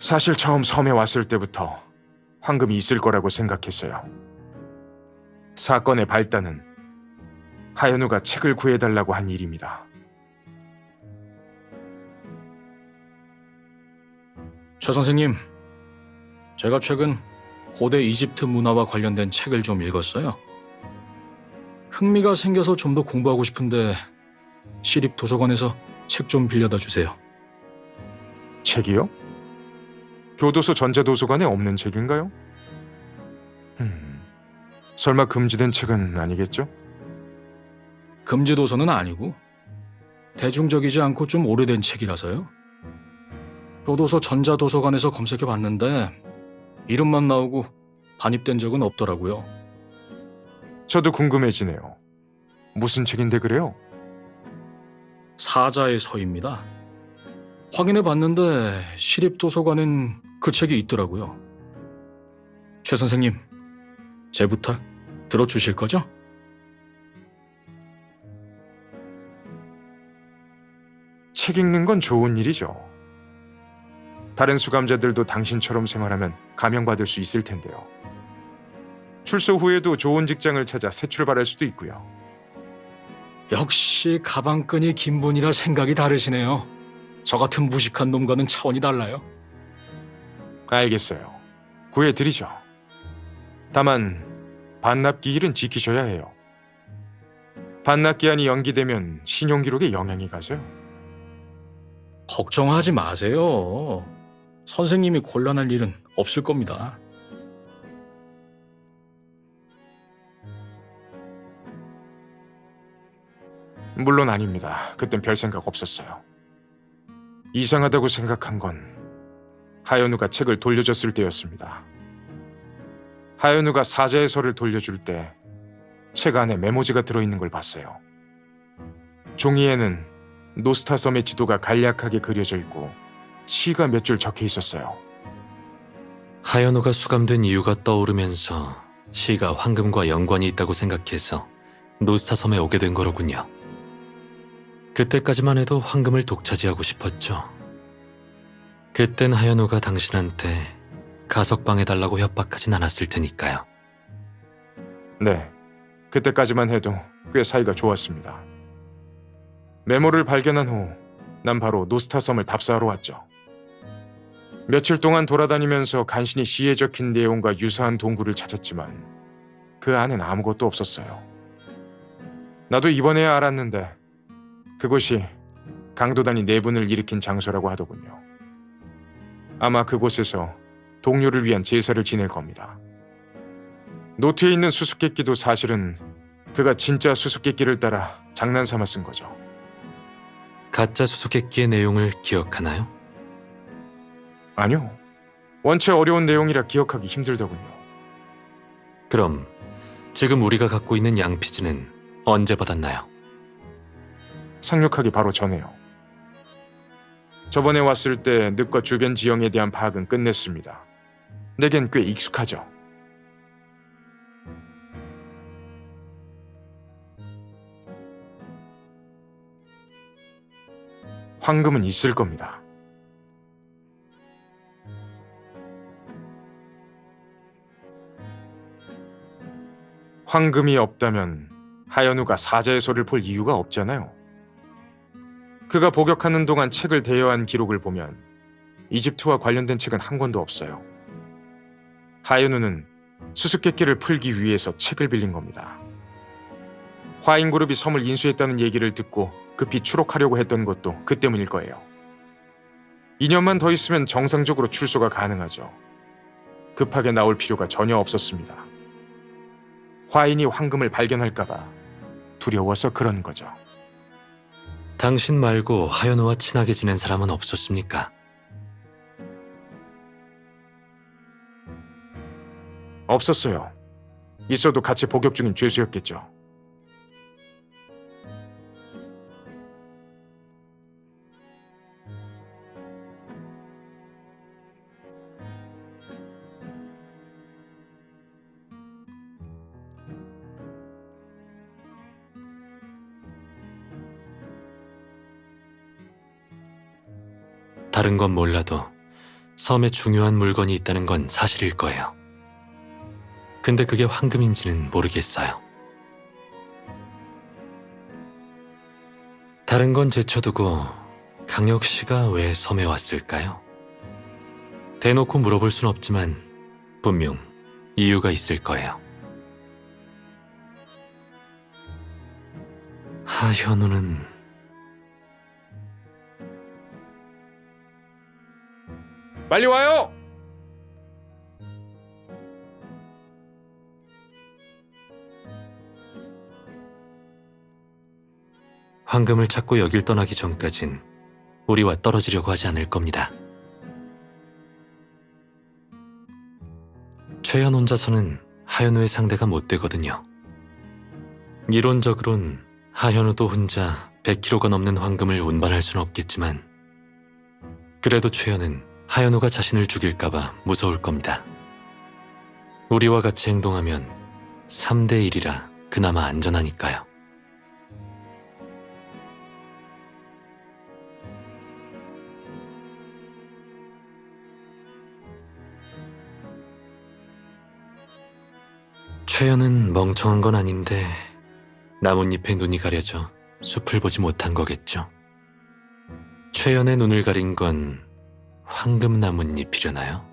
사실 처음 섬에 왔을 때부터 황금이 있을 거라고 생각했어요. 사건의 발단은 하연우가 책을 구해달라고 한 일입니다. 최 선생님, 제가 최근 고대 이집트 문화와 관련된 책을 좀 읽었어요. 흥미가 생겨서 좀 더 공부하고 싶은데 시립 도서관에서 책 좀 빌려다 주세요. 책이요? 교도소 전자도서관에 없는 책인가요? 설마 금지된 책은 아니겠죠? 금지 도서는 아니고 대중적이지 않고 좀 오래된 책이라서요. 교도소 전자도서관에서 검색해 봤는데 이름만 나오고 반입된 적은 없더라고요. 저도 궁금해지네요. 무슨 책인데 그래요? 사자의 서입니다. 확인해 봤는데 시립도서관엔 그 책이 있더라고요. 최 선생님, 제 부탁 들어주실 거죠? 책 읽는 건 좋은 일이죠. 다른 수감자들도 당신처럼 생활하면 감형받을 수 있을 텐데요. 출소 후에도 좋은 직장을 찾아 새 출발할 수도 있고요. 역시 가방끈이 긴 분이라 생각이 다르시네요. 저 같은 무식한 놈과는 차원이 달라요. 알겠어요. 구해드리죠. 다만 반납기일은 지키셔야 해요. 반납기한이 연기되면 신용기록에 영향이 가서요. 걱정하지 마세요. 선생님이 곤란할 일은 없을 겁니다. 물론 아닙니다. 그땐 별 생각 없었어요. 이상하다고 생각한 건 하연우가 책을 돌려줬을 때였습니다. 하연우가 사자의 서를 돌려줄 때 책 안에 메모지가 들어있는 걸 봤어요. 종이에는 노스타 섬의 지도가 간략하게 그려져 있고 시가 몇 줄 적혀 있었어요. 하연우가 수감된 이유가 떠오르면서 시가 황금과 연관이 있다고 생각해서 노스타 섬에 오게 된 거로군요. 그때까지만 해도 황금을 독차지하고 싶었죠. 그땐 하연우가 당신한테 가석방해달라고 협박하진 않았을 테니까요. 네, 그때까지만 해도 꽤 사이가 좋았습니다. 메모를 발견한 후 난 바로 노스타 섬을 답사하러 왔죠. 며칠 동안 돌아다니면서 간신히 시에 적힌 내용과 유사한 동굴을 찾았지만 그 안엔 아무것도 없었어요. 나도 이번에야 알았는데 그곳이 강도단이 내분을 일으킨 장소라고 하더군요. 아마 그곳에서 동료를 위한 제사를 지낼 겁니다. 노트에 있는 수수께끼도 사실은 그가 진짜 수수께끼를 따라 장난삼아 쓴 거죠. 가짜 수수께끼의 내용을 기억하나요? 아니요. 원체 어려운 내용이라 기억하기 힘들더군요. 그럼 지금 우리가 갖고 있는 양피지는 언제 받았나요? 상륙하기 바로 전에요. 저번에 왔을 때 늪과 주변 지형에 대한 파악은 끝냈습니다. 내겐 꽤 익숙하죠. 황금은 있을 겁니다. 황금이 없다면 하연우가 사자의 소를 볼 이유가 없잖아요. 그가 복역하는 동안 책을 대여한 기록을 보면 이집트와 관련된 책은 한 권도 없어요. 하연우는 수수께끼를 풀기 위해서 책을 빌린 겁니다. 화인그룹이 섬을 인수했다는 얘기를 듣고 급히 추록하려고 했던 것도 그 때문일 거예요. 2년만 더 있으면 정상적으로 출소가 가능하죠. 급하게 나올 필요가 전혀 없었습니다. 화인이 황금을 발견할까봐 두려워서 그런 거죠. 당신 말고 하연우와 친하게 지낸 사람은 없었습니까? 없었어요. 있어도 같이 복역 중인 죄수였겠죠. 다른 건 몰라도 섬에 중요한 물건이 있다는 건 사실일 거예요. 근데 그게 황금인지는 모르겠어요. 다른 건 제쳐두고 강혁 씨가 왜 섬에 왔을까요? 대놓고 물어볼 순 없지만 분명 이유가 있을 거예요. 하현우는 빨리 와요! 황금을 찾고 여길 떠나기 전까진 우리와 떨어지려고 하지 않을 겁니다. 최연 혼자서는 하현우의 상대가 못 되거든요. 이론적으론 하현우도 혼자 100kg가 넘는 황금을 운반할 수는 없겠지만 그래도 최연은 하현우가 자신을 죽일까봐 무서울 겁니다. 우리와 같이 행동하면 3대 1이라 그나마 안전하니까요. 최연은 멍청한 건 아닌데 나뭇잎에 눈이 가려져 숲을 보지 못한 거겠죠. 최연의 눈을 가린 건 황금 나뭇잎이려나요?